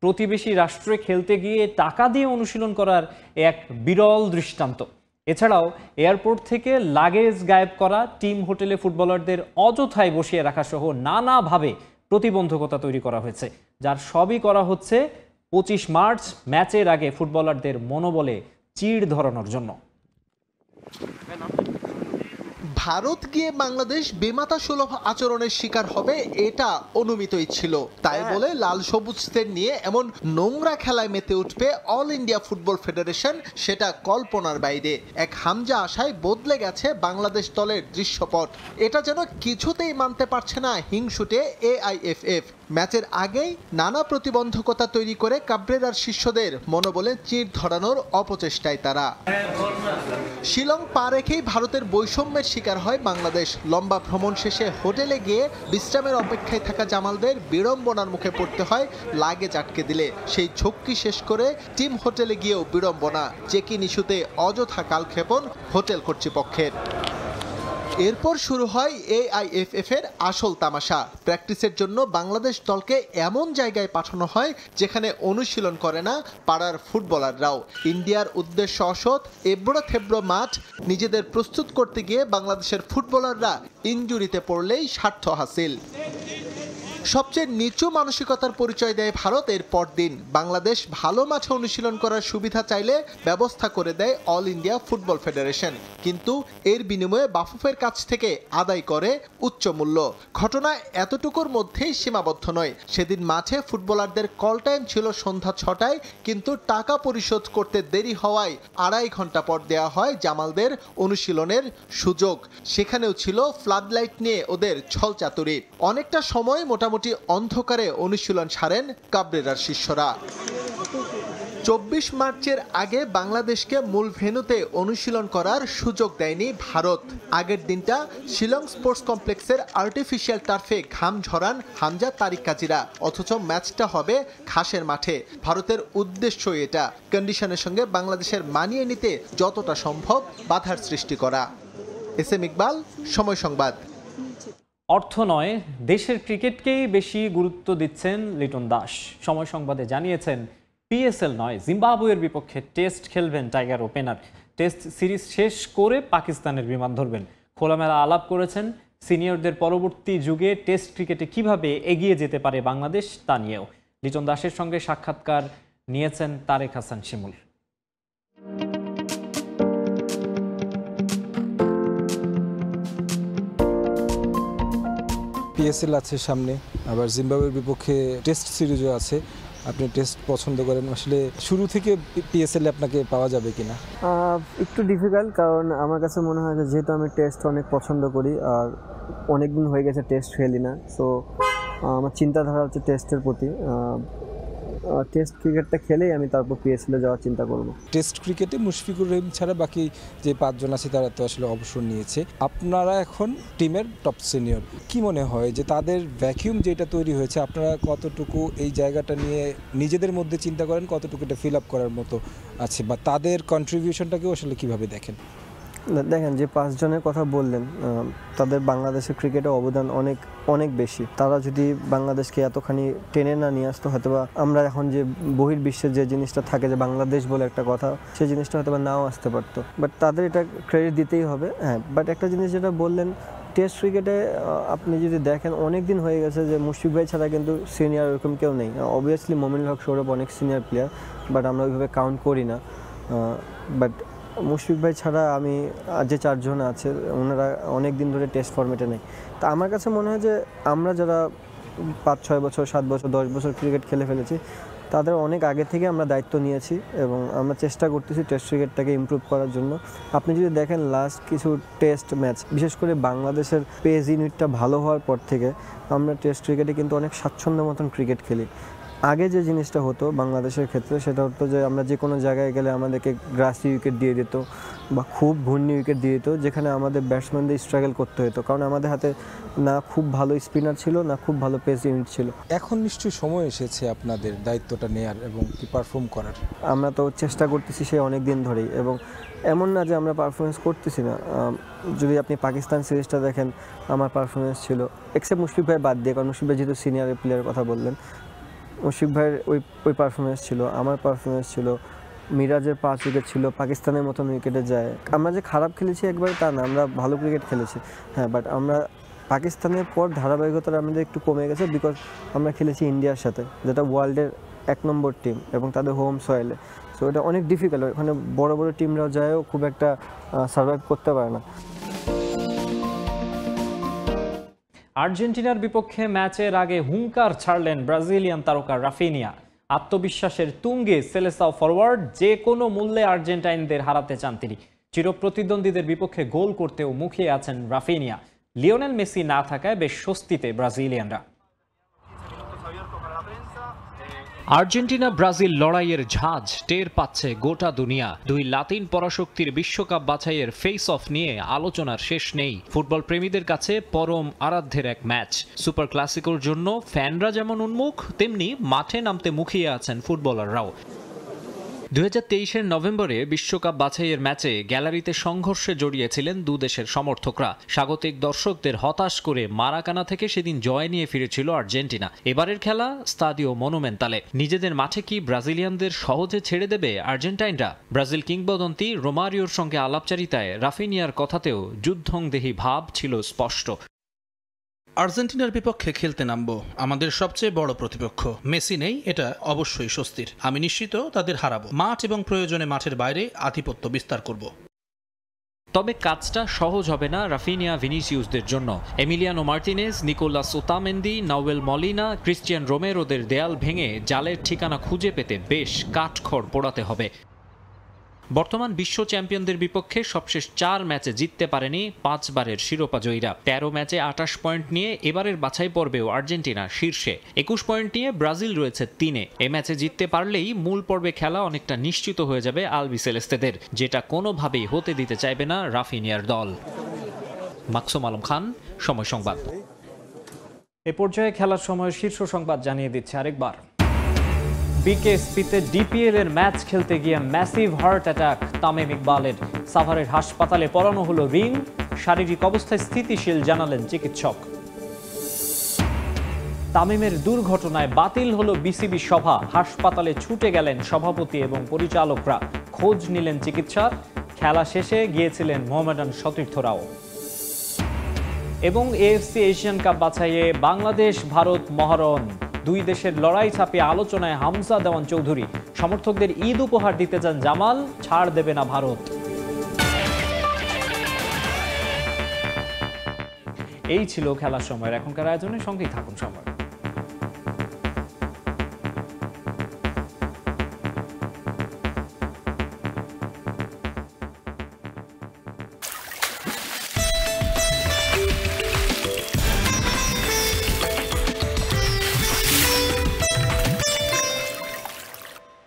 প্রতিবেশী রাষ্ট্রে খেলতে গিয়ে টাকা দিয়ে অনুশীলন করার এক বিরল দৃষ্টান্ত। এছাড়াও এয়ারপোর্ট থেকে লাগেজ গায়েব করা, টিম হোটেলে ফুটবলারদের অযথায় বসিয়ে রাখা সহ নানাভাবে প্রতিবন্ধকতা তৈরি করা হয়েছে, যার সবই করা হচ্ছে 25 মার্চ ম্যাচের আগে ফুটবলারদের মনোবলে চিড় ধরানোর জন্য। ভারত গিয়ে বাংলাদেশ বেমাতা সুলভ আচরণের শিকার হবে এটা অনুমিতই ছিল। তাই বলে লাল সবুজদের নিয়ে এমন নোংরা খেলায় মেতে উঠবে অল ইন্ডিয়া ফুটবল ফেডারেশন, সেটা কল্পনার বাইরে। এক হামজা আশায় বদলে গেছে বাংলাদেশ দলের দৃশ্যপট। এটা যেন কিছুতেই মানতে পারছে না হিংসুটে AIFF। ম্যাচের আগেই নানা প্রতিবন্ধকতা তৈরি করে কাবরেরার শিষ্যদের মনোবলে চিড় ধরানোর অপচেষ্টায় তারা। শিলং পা রেখেই ভারতের বৈষম্যের শিকার হয় বাংলাদেশ। লম্বা ভ্রমণ শেষে হোটেলে গিয়ে বিশ্রামের অপেক্ষায় থাকা জামালদের বিড়ম্বনার মুখে পড়তে হয় লাগেজ আটকে দিলে। সেই ঝক্কি শেষ করে টিম হোটেলে গিয়েও বিড়ম্বনা, চেকিং ইস্যুতে অযথা কালক্ষেপণ হোটেল কর্তৃপক্ষের। এরপর শুরু হয় AIFF এর আসল তামাশা। প্র্যাকটিসের জন্য বাংলাদেশ দলকে এমন জায়গায় পাঠানো হয় যেখানে অনুশীলন করে না পাড়ার ফুটবলাররাও। ইন্ডিয়ার উদ্দেশ্য অসৎ, এবড়ো থেবড়ো মাঠ নিজেদের প্রস্তুত করতে গিয়ে বাংলাদেশের ফুটবলাররা ইনজুরিতে পড়লেই স্বার্থ হাসিল। সবচেয়ে নিচু মানসিকতার পরিচয় দেয় ভারত এর পরদিন। বাংলাদেশ ভালো মাঠে অনুশীলন করার সুবিধা চাইলে ব্যবস্থা করে দেয় অল ইন্ডিয়া ফুটবল ফেডারেশন, কিন্তু এর বিনিময়ে বাফুফের কাছ থেকে আদায় করে উচ্চ মূল্য। ঘটনা এতটুকুর মধ্যেই সীমাবদ্ধ নয়। সেদিন মাঠে ফুটবলারদের কল টাইম ছিল সন্ধ্যা 6টায়, কিন্তু টাকা পরিশোধ করতে দেরি হওয়ায় 2.5 ঘন্টা পর দেওয়া হয় জামালদের অনুশীলনের সুযোগ। সেখানেও ছিল ফ্লাড লাইট নিয়ে ওদের ছলচাতুরি। অনেকটা সময় মোটামুটি অন্ধকারে অনুশীলন সারেন কাবরেরার শিষ্যরা। 24 মার্চের আগে বাংলাদেশকে মূল ভেন্যুতে অনুশীলন করার সুযোগ দেয়নি ভারত। আগের দিনটা শিলং স্পোর্টস কমপ্লেক্সের আর্টিফিশিয়াল টার্ফে ঘাম ঝরান হামজা তারিক কাজীরা, অথচ ম্যাচটা হবে ঘাসের মাঠে। ভারতের উদ্দেশ্য এটা, কন্ডিশনের সঙ্গে বাংলাদেশের মানিয়ে নিতে যতটা সম্ভব বাধার সৃষ্টি করা। SM ইকবাল, সময় সংবাদ। অর্থ নয়, দেশের ক্রিকেটকেই বেশি গুরুত্ব দিচ্ছেন লিটন দাস। সময় সংবাদে জানিয়েছেন PSL নয়, জিম্বাবুয়ের বিপক্ষে টেস্ট খেলবেন টাইগার ওপেনার। টেস্ট সিরিজ শেষ করে পাকিস্তানের বিমান ধরবেন। খোলামেলা আলাপ করেছেন সিনিয়রদের পরবর্তী যুগে টেস্ট ক্রিকেটে কিভাবে এগিয়ে যেতে পারে বাংলাদেশ তা নিয়েও। লিটন দাসের সঙ্গে সাক্ষাৎকার নিয়েছেন তারেক হাসান শিমুল। PSL আছে সামনে, আবার জিম্বাবুয়ের বিপক্ষে টেস্ট সিরিজও আছে। আপনি টেস্ট পছন্দ করেন, আসলে শুরু থেকে PSL আপনাকে পাওয়া যাবে কিনা? একটু ডিফিকাল্ট, কারণ আমার কাছে মনে হয় যে যেহেতু আমি টেস্ট অনেক পছন্দ করি আর অনেক দিন হয়ে গেছে টেস্ট খেলি না, সো আমার চিন্তাধারা হচ্ছে টেস্টের প্রতি। টেস্ট ক্রিকেটটা খেলেই আমি তারপর PSL-এ যাওয়ার চিন্তা করব। টেস্ট ক্রিকেটে মুশফিকুর রহিম ছাড়া বাকি যে 5 জন আছে তারা তো আসলে অবসর নিয়েছে। আপনারা এখন টিমের টপ সিনিয়র, কি মনে হয় যে তাদের ভ্যাকিউম যেটা তৈরি হয়েছে, আপনারা কতটুকু এই জায়গাটা নিয়ে নিজেদের মধ্যে চিন্তা করেন, কতটুকু এটা ফিল আপ করার মতো আছে, বা তাদের কন্ট্রিবিউশনটাকেও আসলে কিভাবে দেখেন? দেখেন যে 5 জনের কথা বললেন তাদের বাংলাদেশের ক্রিকেটে অবদান অনেক অনেক বেশি। তারা যদি বাংলাদেশকে এতখানি টেনে না নিয়ে আসতো হয়তোবা আমরা এখন যে বহির্বিশ্বের যে জিনিসটা থাকে যে বাংলাদেশ বলে একটা কথা, সেই জিনিসটা হয়তোবা নাও আসতে পারতো। বাট তাদের এটা ক্রেডিট দিতেই হবে। হ্যাঁ, বাট একটা জিনিস যেটা বললেন টেস্ট ক্রিকেটে আপনি যদি দেখেন অনেক দিন হয়ে গেছে যে মুশফিক ভাই ছাড়া কিন্তু সিনিয়র এরকম কেউ নেই। অবভিয়াসলি মমিনুল হক সৌরভ অনেক সিনিয়র প্লেয়ার, বাট আমরা ওইভাবে কাউন্ট করি না। বাট মুশফিক ভাই ছাড়া আমি যে 4 জন আছে ওনারা অনেক দিন ধরে টেস্ট ফরম্যাটে নেই। তা আমার কাছে মনে হয় যে আমরা যারা 5-6 বছর 7 বছর 10 বছর ক্রিকেট খেলে ফেলেছি তাদের অনেক আগে থেকে আমরা দায়িত্ব নিয়েছি এবং আমরা চেষ্টা করতেছি টেস্ট ক্রিকেটটাকে ইমপ্রুভ করার জন্য। আপনি যদি দেখেন লাস্ট কিছু টেস্ট ম্যাচ, বিশেষ করে বাংলাদেশের পেস ইউনিটটা ভালো হওয়ার পর থেকে আমরা টেস্ট ক্রিকেটে কিন্তু অনেক স্বাচ্ছন্দ্য মতন ক্রিকেট খেলি। আগে যে জিনিসটা হতো বাংলাদেশের ক্ষেত্রে সেটা হতো যে আমরা যে কোনো জায়গায় গেলে আমাদেরকে গ্রাসি উইকেট দিয়ে দিত বা খুব ঘূর্ণি উইকেট দিয়ে দিত, যেখানে আমাদের ব্যাটসম্যানদের স্ট্রাগল করতে হতো, কারণ আমাদের হাতে না খুব ভালো স্পিনার ছিল না খুব ভালো পেস ইউনিট ছিল। এখন নিশ্চয়ই সময় এসেছে আপনাদের দায়িত্বটা নেয়ার এবং কি পারফর্ম করার। আমরা তো চেষ্টা করতেছি সেই অনেক দিন ধরেই, এবং এমন না যে আমরা পারফরমেন্স করতেছি না। যদি আপনি পাকিস্তান সিরিজটা দেখেন আমার পারফরমেন্স ছিল, এক্সেপ্ট মুশফিক ভাই বাদ দিয়ে, কারণ মুশফিক ভাই যেহেতু সিনিয়র প্লেয়ারের কথা বললেন, মুশফিক ভাইয়ের ওই পারফরমেন্স ছিল, আমার পারফরমেন্স ছিল, মিরাজের 5 উইকেট ছিল, পাকিস্তানের মতন উইকেটে যায়। আমরা যে খারাপ খেলেছি একবারে তা না, আমরা ভালো ক্রিকেট খেলেছি। হ্যাঁ, বাট আমরা পাকিস্তানের পর ধারাবাহিকতাটা আমাদের একটু কমে গেছে, বিকজ আমরা খেলেছি ইন্ডিয়ার সাথে, যেটা ওয়ার্ল্ডের 1 নম্বর টিম এবং তাদের হোম সয়েলে। সো এটা অনেক ডিফিকাল্ট, ওখানে বড় বড় টিমরাও যায়ও খুব একটা সার্ভাইভ করতে পারে না। আর্জেন্টিনার বিপক্ষে ম্যাচের আগে হুঙ্কার ছাড়লেন ব্রাজিলিয়ান তারকা রাফিনিয়া। আত্মবিশ্বাসের তুঙ্গে সেলেসাও ফরওয়ার্ড যে কোনো মূল্যে আর্জেন্টাইনদের হারাতে চান তিনি। চিরপ্রতিদ্বন্দ্বীদের বিপক্ষে গোল করতেও মুখিয়ে আছেন রাফিনিয়া। লিওনেল মেসি না থাকায় বেশ স্বস্তিতে ব্রাজিলিয়ানরা। আর্জেন্টিনা ব্রাজিল লড়াইয়ের ঝাঁজ টের পাচ্ছে গোটা দুনিয়া। 2 লাতিন পরাশক্তির বিশ্বকাপ বাছাইয়ের ফেস অফ নিয়ে আলোচনার শেষ নেই। ফুটবল প্রেমীদের কাছে পরম আরাধ্যের এক ম্যাচ। সুপার ক্লাসিকোর জন্য ফ্যানরা যেমন উন্মুখ, তেমনি মাঠে নামতে মুখিয়ে আছেন ফুটবলাররাও। 2023-এর নভেম্বরে বিশ্বকাপ বাছাইয়ের ম্যাচে গ্যালারিতে সংঘর্ষে জড়িয়েছিলেন 2 দেশের সমর্থকরা। স্বাগতিক দর্শকদের হতাশ করে মারাকানা থেকে সেদিন জয় নিয়ে ফিরেছিল আর্জেন্টিনা। এবারের খেলা স্তাদিও মনুমেন্টালে। নিজেদের মাঠে কি ব্রাজিলিয়ানদের সহজে ছেড়ে দেবে আর্জেন্টাইনরা? ব্রাজিল কিংবদন্তি রোমারিওর সঙ্গে আলাপচারিতায় রাফিনিয়ার কথাতেও যুদ্ধংদেহী ভাব ছিল স্পষ্ট। আর্জেন্টিনার বিপক্ষে খেলতে নামবো, আমাদের সবচেয়ে বড় প্রতিপক্ষ। মেসি নেই, এটা অবশ্যই স্বস্তির। আমি নিশ্চিত তাদের হারাবো। মাঠ এবং প্রয়োজনে মাঠের বাইরে আধিপত্য বিস্তার করব। তবে কাজটা সহজ হবে না রাফিনিয়া ভিনিসিউসদের জন্য। Emiliano Martinez, Nicolas Otamendi, Nahuel Molina, Cristian রোমেরোদের দেয়াল ভেঙে জালের ঠিকানা খুঁজে পেতে বেশ কাঠখড় পোড়াতে হবে। বর্তমান বিশ্ব চ্যাম্পিয়নদের বিপক্ষে সবশেষ 4 ম্যাচে জিততে পারেনি 5 বারের শিরোপা জয়ীরা। 13 ম্যাচে 28 পয়েন্ট নিয়ে এবারের বাছাই পর্বেও আর্জেন্টিনা শীর্ষে। 21 পয়েন্ট নিয়ে ব্রাজিল রয়েছে 3-এ। এ ম্যাচে জিততে পারলেই মূল পর্বে খেলা অনেকটা নিশ্চিত হয়ে যাবে আলবিসেলেস্তেদের, যেটা কোনোভাবেই হতে দিতে চাইবে না রাফিনিয়ার দল। মাকসুম আলম খান, সময় সংবাদ। এ পর্যায়ে খেলার সময় শীর্ষ সংবাদ জানিয়ে দিচ্ছে আরেকবার। বিকেএসপিতে ডিপিএল এর ম্যাচ খেলতে গিয়ে ম্যাসিভ হার্ট অ্যাটাক তামিম ইকবালের। সাভারের হাসপাতালে পরানো হলো রিং। শারীরিক অবস্থায় স্থিতিশীল জানালেন চিকিৎসক। তামিমের দুর্ঘটনায় বাতিল হলো বিসিবি সভা। হাসপাতালে ছুটে গেলেন সভাপতি এবং পরিচালকরা। খোঁজ নিলেন চিকিৎসার। খেলা শেষে গিয়েছিলেন মোহামেডান সতীর্থরাও। এবং এএফসি এশিয়ান কাপ বাছাইয়ে বাংলাদেশ ভারত মহারণ। 2 দেশের লড়াই ছাপিয়ে আলোচনায় হামজা দেওয়ান চৌধুরী। সমর্থকদের ঈদ উপহার দিতে চান জামাল, ছাড় দেবে না ভারত। এই ছিল খেলার সময়ের এখনকার আয়োজনে। সঙ্গেই থাকুন সময়।